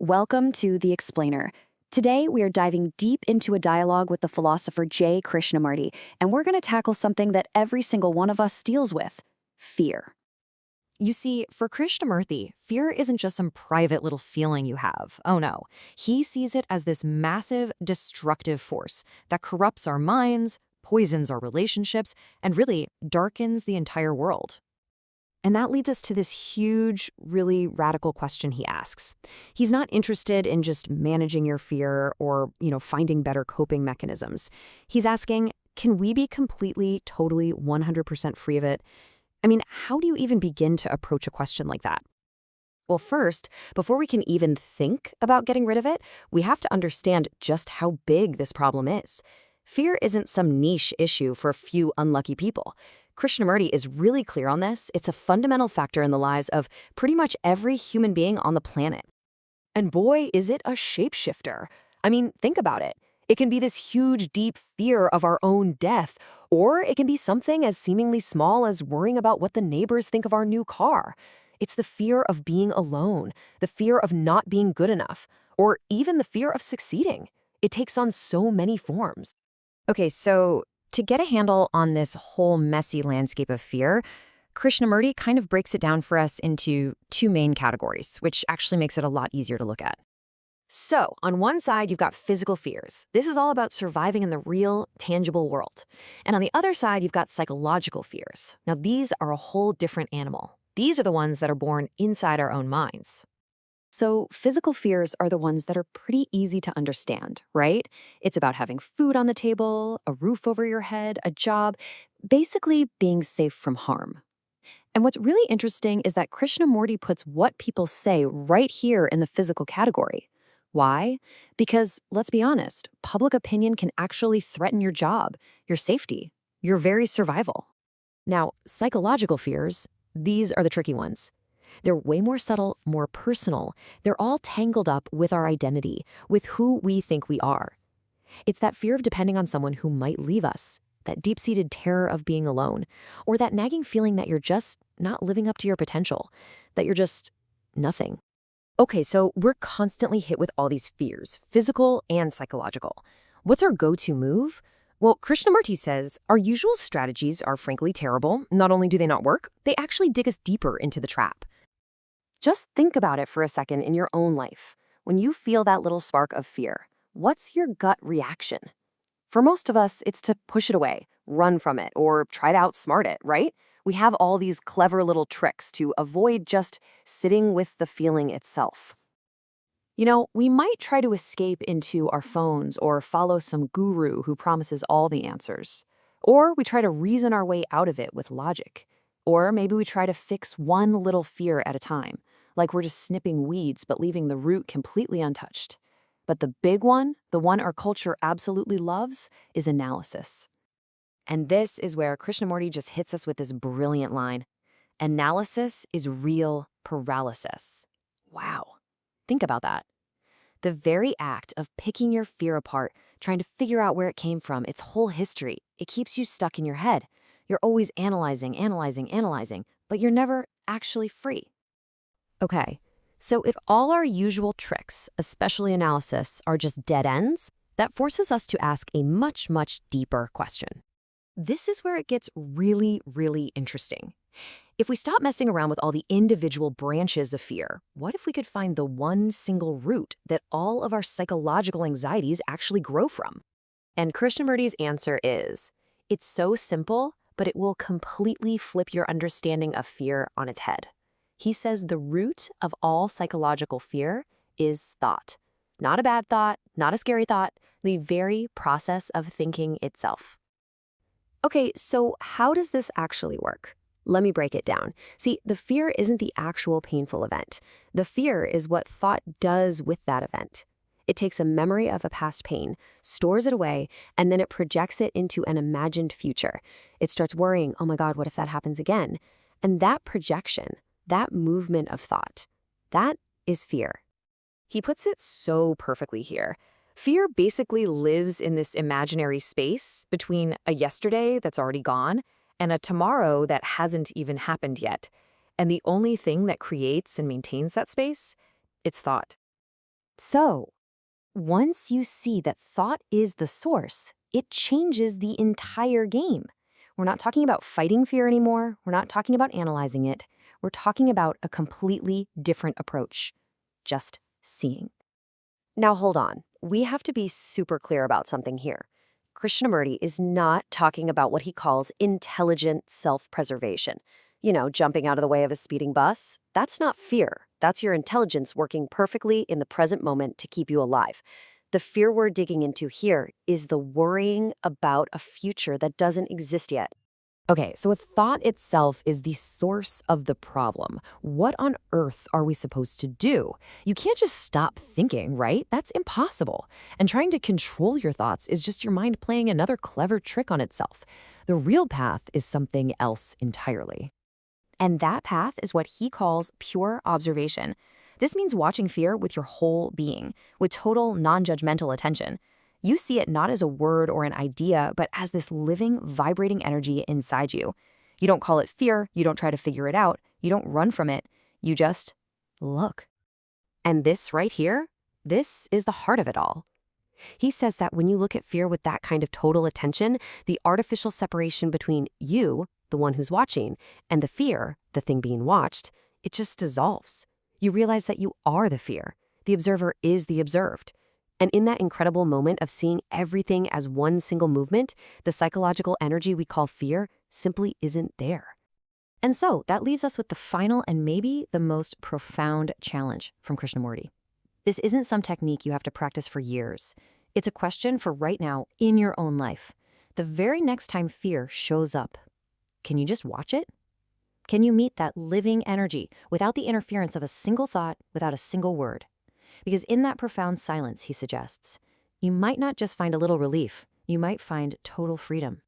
Welcome to The Explainer. Today, we are diving deep into a dialogue with the philosopher Krishnamurty, and we're going to tackle something that every single one of us deals with: fear. You see, for Krishnamurty, fear isn't just some private little feeling you have. Oh no. He sees it as this massive, destructive force that corrupts our minds, poisons our relationships, and really darkens the entire world. And that leads us to this huge, really radical question he asks. He's not interested in just managing your fear or, finding better coping mechanisms. He's asking, can we be completely, totally, 100% free of it? I mean, how do you even begin to approach a question like that? Well, first, before we can even think about getting rid of it, we have to understand just how big this problem is. Fear isn't some niche issue for a few unlucky people. Krishnamurty is really clear on this. It's a fundamental factor in the lives of pretty much every human being on the planet. And boy, is it a shapeshifter. I mean, think about it. It can be this huge, deep fear of our own death, or it can be something as seemingly small as worrying about what the neighbors think of our new car. It's the fear of being alone, the fear of not being good enough, or even the fear of succeeding. It takes on so many forms. Okay, so to get a handle on this whole messy landscape of fear, Krishnamurty kind of breaks it down for us into two main categories, which actually makes it a lot easier to look at. So, on one side, you've got physical fears. This is all about surviving in the real, tangible world. And on the other side, you've got psychological fears. Now, these are a whole different animal. These are the ones that are born inside our own minds. So, physical fears are the ones that are pretty easy to understand, right? It's about having food on the table, a roof over your head, a job, basically being safe from harm. And what's really interesting is that Krishnamurty puts what people say right here in the physical category. Why? Because, let's be honest, public opinion can actually threaten your job, your safety, your very survival. Now, psychological fears, these are the tricky ones. They're way more subtle, more personal. They're all tangled up with our identity, with who we think we are. It's that fear of depending on someone who might leave us, that deep-seated terror of being alone, or that nagging feeling that you're just not living up to your potential, that you're just nothing. Okay, so we're constantly hit with all these fears, physical and psychological. What's our go-to move? Well, Krishnamurty says our usual strategies are frankly terrible. Not only do they not work, they actually dig us deeper into the trap. Just think about it for a second in your own life. When you feel that little spark of fear, what's your gut reaction? For most of us, it's to push it away, run from it, or try to outsmart it, right? We have all these clever little tricks to avoid just sitting with the feeling itself. We might try to escape into our phones or follow some guru who promises all the answers. Or we try to reason our way out of it with logic. Or maybe we try to fix one little fear at a time, like we're just snipping weeds but leaving the root completely untouched. But the big one, the one our culture absolutely loves, is analysis. And this is where Krishnamurty just hits us with this brilliant line. Analysis is real paralysis. Wow. Think about that. The very act of picking your fear apart, trying to figure out where it came from, its whole history, it keeps you stuck in your head. You're always analyzing, but you're never actually free. Okay, so if all our usual tricks, especially analysis, are just dead ends, that forces us to ask a much, much deeper question. This is where it gets really, really interesting. If we stop messing around with all the individual branches of fear, what if we could find the one single root that all of our psychological anxieties actually grow from? And Krishnamurty's answer is, it's so simple, but it will completely flip your understanding of fear on its head. He says the root of all psychological fear is thought. Not a bad thought, not a scary thought, the very process of thinking itself. Okay, so how does this actually work? Let me break it down. See, the fear isn't the actual painful event. The fear is what thought does with that event. It takes a memory of a past pain, stores it away, and then it projects it into an imagined future. It starts worrying, oh my God, what if that happens again? And that projection, that movement of thought, that is fear. He puts it so perfectly here. Fear basically lives in this imaginary space between a yesterday that's already gone and a tomorrow that hasn't even happened yet. And the only thing that creates and maintains that space, it's thought. So, once you see that thought is the source, it changes the entire game. We're not talking about fighting fear anymore. We're not talking about analyzing it. We're talking about a completely different approach. Just seeing. Now hold on. We have to be super clear about something here. Krishnamurty is not talking about what he calls intelligent self-preservation. You know, jumping out of the way of a speeding bus. That's not fear. That's your intelligence working perfectly in the present moment to keep you alive. The fear we're digging into here is the worrying about a future that doesn't exist yet. Okay, so a thought itself is the source of the problem. What on earth are we supposed to do? You can't just stop thinking, right? That's impossible. And trying to control your thoughts is just your mind playing another clever trick on itself. The real path is something else entirely. And that path is what he calls pure observation. This means watching fear with your whole being, with total non-judgmental attention. You see it not as a word or an idea, but as this living, vibrating energy inside you. You don't call it fear, you don't try to figure it out, you don't run from it, you just look. And this right here, this is the heart of it all. He says that when you look at fear with that kind of total attention, the artificial separation between you, the one who's watching, and the fear, the thing being watched, it just dissolves. You realize that you are the fear. The observer is the observed. And in that incredible moment of seeing everything as one single movement, the psychological energy we call fear simply isn't there. And so that leaves us with the final and maybe the most profound challenge from Krishnamurty. This isn't some technique you have to practice for years. It's a question for right now in your own life. The very next time fear shows up, can you just watch it? Can you meet that living energy without the interference of a single thought, without a single word? Because in that profound silence, he suggests, you might not just find a little relief, you might find total freedom.